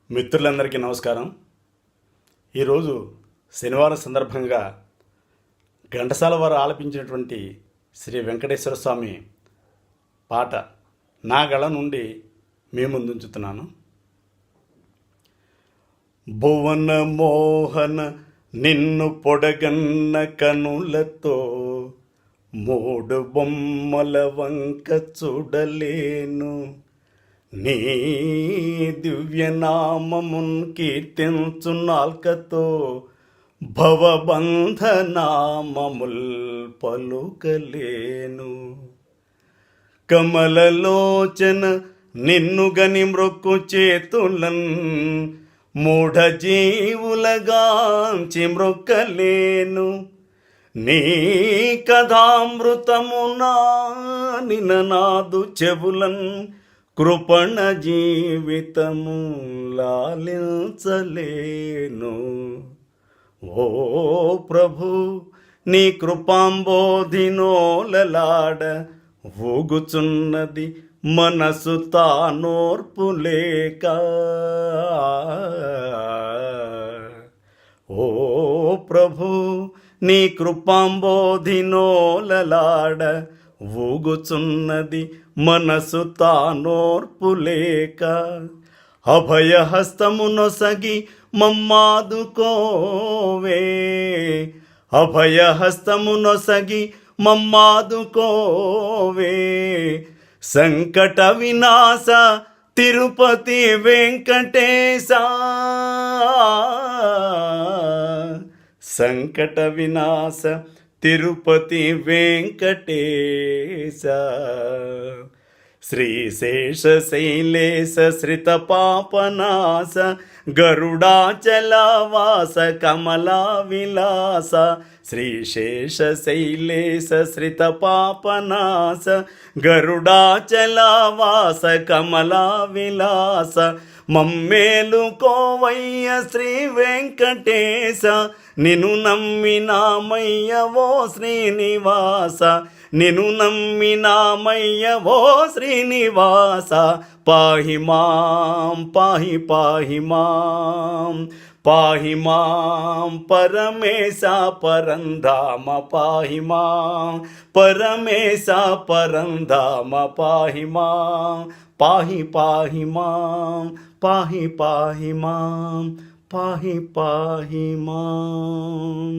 మిత్రులందరికీ నమస్కారం. ఈరోజు శనివారం సందర్భంగా ఘంటసాల వారు ఆలపించినటువంటి శ్రీ వెంకటేశ్వర స్వామి పాట నా గళ నుండి మీ ముందుంచుతున్నాను. భువన మోహన నిన్ను పొడగన్న కనులతో మూడు బొమ్మల వంక చూడలేను. నీ దివ్యనామమున్ కీర్తించు నాల్కతో భవబంధనామముల్ పలుకలేను. కమలలోచన నిన్ను గని మ్రొక్కు చేతులన్ మూఢ జీవులగాంచి మ్రొక్కలేను. నీ కథామృతమునా నిననాదు చెవులన్ కృపణ జీవితము లాలించలేను. ఓ ప్రభు, నీ కృపాంబోధినోలలాడ ఊగుచున్నది మనసు తానోర్పు లేక. ఓ ప్రభు, నీ కృపాంబోధినోలలాడ ఊగుచున్నది మనసు తానోర్పు లేక. అభయహస్తమునొసగి మమ్మాదుకోవే, అభయహస్తమునొసగి మమ్మాదుకోవే. సంకట వినాశ తిరుపతి వెంకటేశ, సంకట వినాశ తిరుపతి వెంకటేశ. శ్రీశేష శైలేశ శ్రిత పాపనాశ గరుడాచలవాస కమలా విలాస. శ్రీశేష శైలేశ శ్రిత పాపనాశ గరుడాచలవాస కమలా విలాస. మమ్మేలు కోవయ్య శ్రీ వెంకటేశ, నిన్ను నమ్మినామయ్యవో శ్రీనివాస, నిన్ను నమ్మినామయ్యవో శ్రీనివాస. పాహి మాం పాహి పాహి మాం, పాహి మాం పరమేశ పరంధామ. పాహి మాం పరమేశ పరంధామ. పాహి మాం పాహి పాహి మాం, పాహి పాహి మాం, పాహి పాహి మాం.